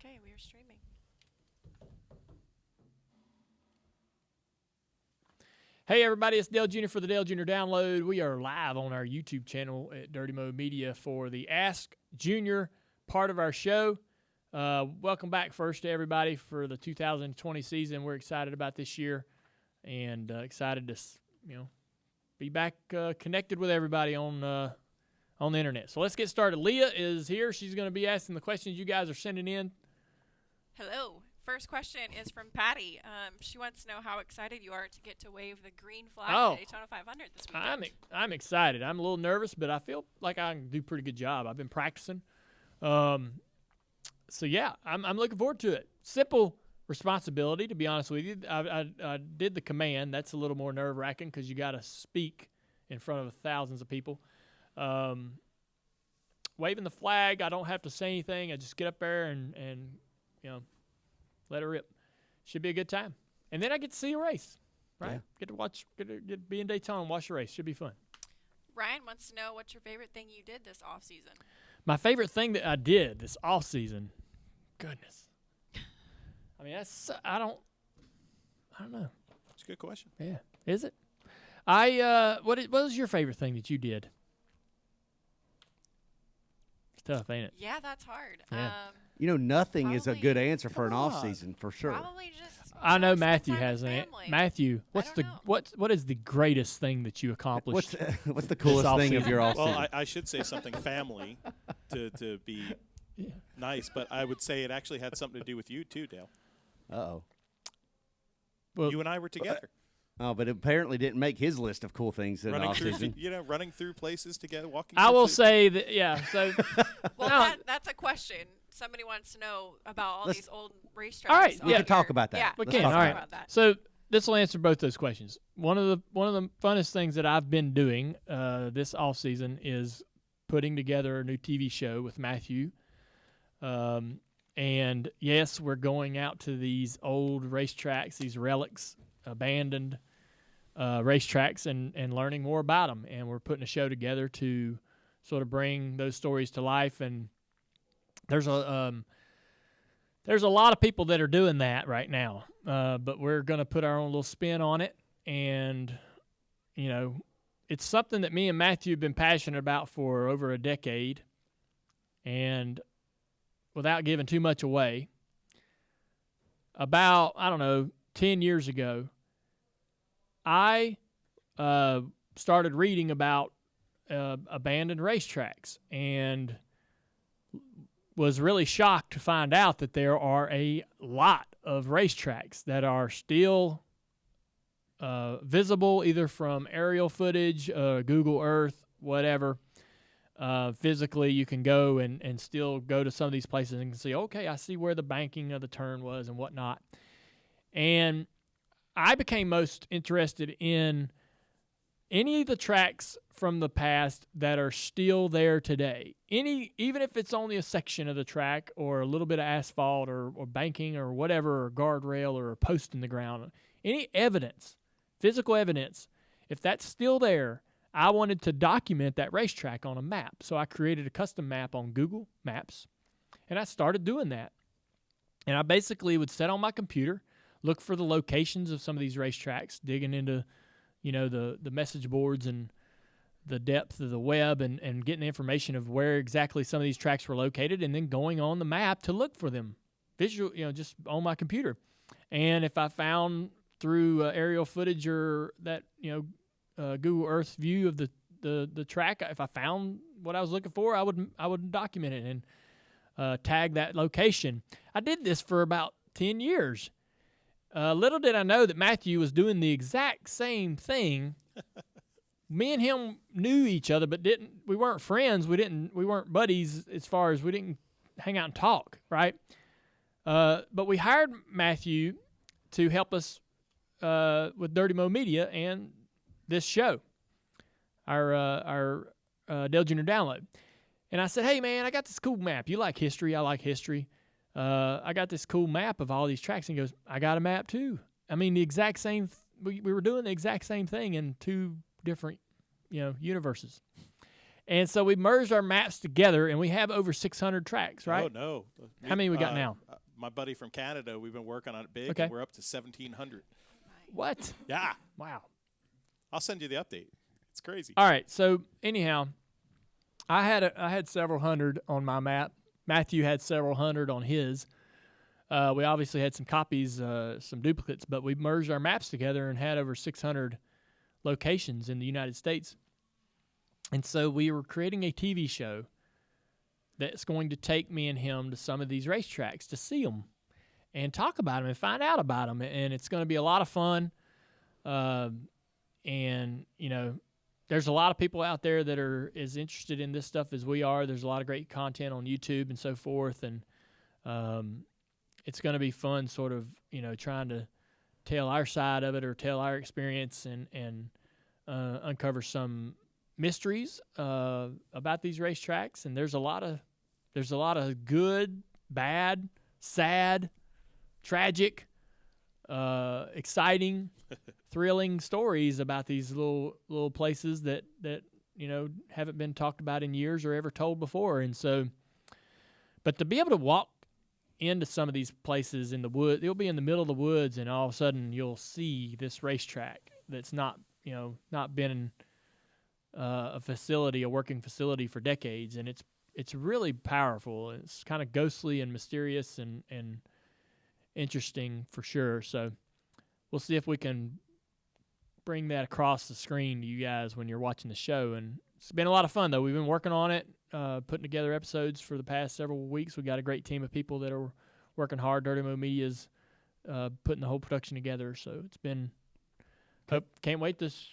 Okay, we are streaming. Hey everybody, it's Dale Jr. for the Dale Jr. Download. We are live on our YouTube channel at Dirty Mo Media for the Ask Junior part of our show. Welcome back first to everybody for the 2020 season. We're excited about this year and excited to be back connected with everybody on the internet. So let's get started. Leah is here. She's going to be asking the questions you guys are sending in. Hello. First question is from Patty. She wants to know how excited you are to get to wave the green flag at Daytona 500 this weekend. I'm excited. I'm a little nervous, but I feel like I can do a pretty good job. I've been practicing. So yeah, I'm looking forward to it. Simple responsibility, to be honest with you. I did the command. That's a little more nerve-wracking because you got to speak in front of thousands of people. Waving the flag, I don't have to say anything. I just get up there and let it rip. Should be a good time. And then I get to see a race, right? Yeah. Get to watch, get to be in Daytona and watch a race. Should be fun. Ryan wants to know what's your favorite thing you did this off season. My favorite thing that I did this off season, goodness. I mean, I don't know. That's a good question. Yeah, is it? What was your favorite thing that you did? It's tough, ain't it? Yeah, that's hard. Yeah. Nothing is a Probably- good answer for an Come off on. season for sure. Probably just. I know spend Matthew time has with an family. Matthew, I don't know. what is the greatest thing that you accomplished? What's the coolest thing of your off season? Well, I should say something family to be nice, but I would say it actually had something to do with you too, Dale. Uh-oh. Well, You and I were together, Oh, but it apparently didn't make his list of cool things in the running off through, season. running through places together, walking. I through will places. say that, yeah. So, Well, that's a question. Somebody wants to know about all Let's- these old racetracks. All right, We yeah. can talk about that. Yeah, we Let's can. talk All about right. about that. So this will answer both those questions. One of the funnest things that I've been doing this off season is putting together a new TV show with Matthew. And yes, we're going out to these old racetracks, these relics, abandoned racetracks, and learning more about them. And we're putting a show together to sort of bring those stories to life. And there's a lot of people that are doing that right now, but we're going to put our own little spin on it. And, it's something that me and Matthew have been passionate about for over a decade. And without giving too much away, about, 10 years ago, I started reading about abandoned racetracks and was really shocked to find out that there are a lot of racetracks that are still visible either from aerial footage, Google Earth, whatever. Physically, you can go and still go to some of these places and see, okay, I see where the banking of the turn was and whatnot. And I became most interested in any of the tracks from the past that are still there today. Even if it's only a section of the track or a little bit of asphalt or banking or whatever, or guardrail or a post in the ground, any evidence, physical evidence, if that's still there, I wanted to document that racetrack on a map. So I created a custom map on Google Maps, and I started doing that. And I basically would sit on my computer, look for the locations of some of these racetracks, digging into the message boards and the depth of the web and getting information of where exactly some of these tracks were located, and then going on the map to look for them visual, just on my computer. And if I found through aerial footage or that, Google Earth view of the track, if I found what I was looking for, I would document it and tag that location. I did this for about 10 years. Little did I know that Matthew was doing the exact same thing. Me and him knew each other, but we weren't friends. We weren't buddies as far as we didn't hang out and talk, right? But we hired Matthew to help us with Dirty Mo Media and this show, our Dale Jr. Download. And I said, hey, man, I got this cool map. You like history? I like history. I got this cool map of all these tracks. And he goes, I got a map too. I mean, the exact same. We were doing the exact same thing in two different, universes. And so we merged our maps together, and we have over 600 tracks, right? Oh no! How many we got now? my buddy from Canada, we've been working on it big, Okay. and we're up to 1,700. What? Yeah. Wow. I'll send you the update. It's crazy. All right. So anyhow, I had several hundred on my map. Matthew had several hundred on his. We obviously had some copies, some duplicates, but we merged our maps together and had over 600 locations in the United States. And so we were creating a TV show that's going to take me and him to some of these racetracks to see them and talk about them and find out about them. And it's going to be a lot of fun. And, you know, there's a lot of people out there that are as interested in this stuff as we are. There's a lot of great content on YouTube and so forth. And it's going to be fun sort of, you know, trying to tell our side of it or tell our experience and uncover some mysteries about these racetracks. And there's a lot of good, bad, sad, tragic, exciting, thrilling stories about these little places that you know haven't been talked about in years or ever told before. And so, but to be able to walk into some of these places in the wood, you'll be in the middle of the woods, and all of a sudden you'll see this racetrack that's not been a working facility for decades, and it's really powerful. It's kind of ghostly and mysterious and interesting for sure. So we'll see if we can bring that across the screen to you guys when you're watching the show. And it's been a lot of fun, though. We've been working on it, putting together episodes for the past several weeks. We got a great team of people that are working hard. Dirty Mo Media's putting the whole production together. So it's been can't wait this.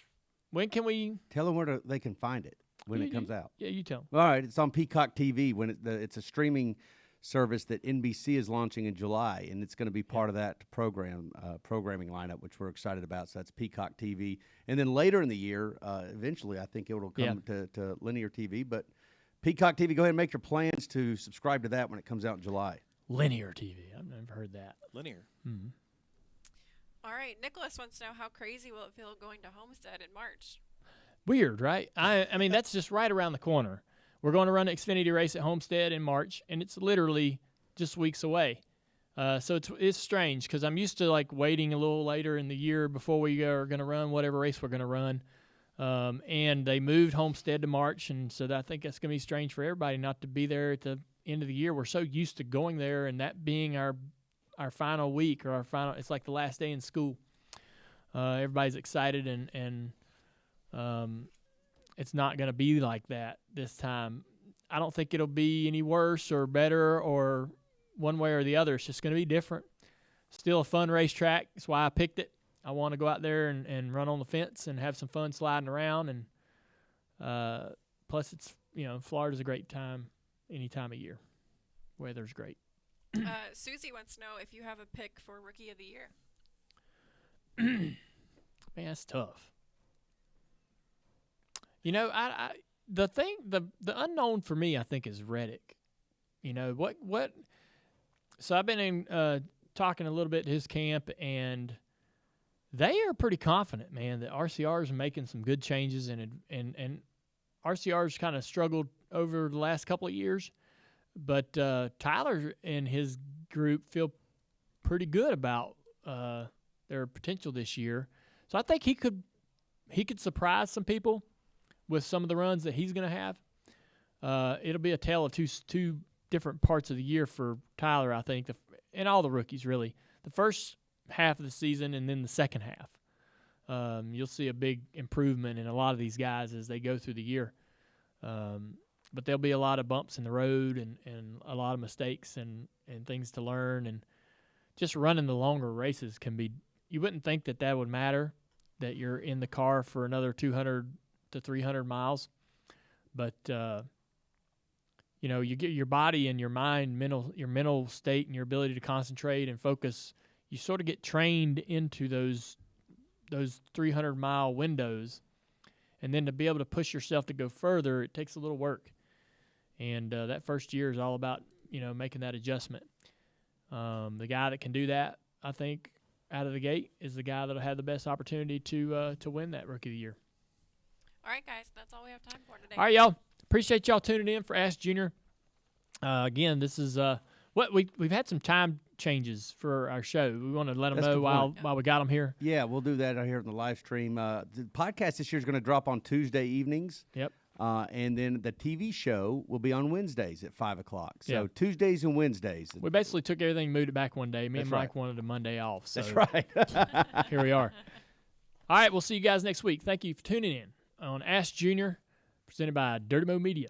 When can we tell them where they can find it when it comes out? Yeah, you tell them. All right, it's on Peacock TV when it's a streaming service that NBC is launching in July, and it's going to be part of that programming lineup, which we're excited about. So that's Peacock TV, and then later in the year, eventually, I think it will come to linear TV. But Peacock TV, go ahead and make your plans to subscribe to that when it comes out in July. Linear TV, I've never heard that. Linear. Mm-hmm. All right, Nicholas wants to know how crazy will it feel going to Homestead in March? Weird, right? I mean, that's just right around the corner. We're going to run an Xfinity race at Homestead in March, and it's literally just weeks away. So it's strange because I'm used to like waiting a little later in the year before we are going to run whatever race we're going to run. And they moved Homestead to March, and so I think that's going to be strange for everybody not to be there at the end of the year. We're so used to going there and that being our final week or it's like the last day in school. Everybody's excited and it's not going to be like that this time. I don't think it'll be any worse or better or one way or the other. It's just going to be different. Still a fun racetrack. That's why I picked it. I want to go out there and run on the fence and have some fun sliding around. And plus, it's Florida's a great time any time of year. Weather's great. Susie wants to know if you have a pick for Rookie of the Year. Man, that's tough. The unknown for me, I think, is Reddick. What? So I've been in talking a little bit to his camp, and they are pretty confident, man, that RCR is making some good changes, and RCR's kind of struggled over the last couple of years, but Tyler and his group feel pretty good about their potential this year. So I think he could surprise some people with some of the runs that he's going to have. It'll be a tale of two different parts of the year for Tyler, I think, and all the rookies, really. The first half of the season and then the second half. You'll see a big improvement in a lot of these guys as they go through the year. But there'll be a lot of bumps in the road and a lot of mistakes and things to learn. And just running the longer races can be – you wouldn't think that would matter, that you're in the car for another 200 to 300 miles. But, you get your body and your mind, your mental state and your ability to concentrate and focus, you sort of get trained into those 300-mile windows. And then to be able to push yourself to go further, it takes a little work. And that first year is all about, making that adjustment. The guy that can do that, I think, out of the gate is the guy that will have the best opportunity to win that Rookie of the Year. All right, guys, that's all we have time for today. All right, y'all. Appreciate y'all tuning in for Ask Junior. Again, this is what we've had some time changes for our show. We want to let them That's a know good while point. we got them here. Yeah, we'll do that out here in the live stream. The podcast this year is going to drop on Tuesday evenings. Yep. And then the TV show will be on Wednesdays at 5 o'clock. So Yeah. Tuesdays and Wednesdays. We basically took everything, moved it back one day. Me and That's Mike right. wanted a Monday off. So That's right. here we are. All right, we'll see you guys next week. Thank you for tuning in on Ask Junior, presented by Dirty Mo Media.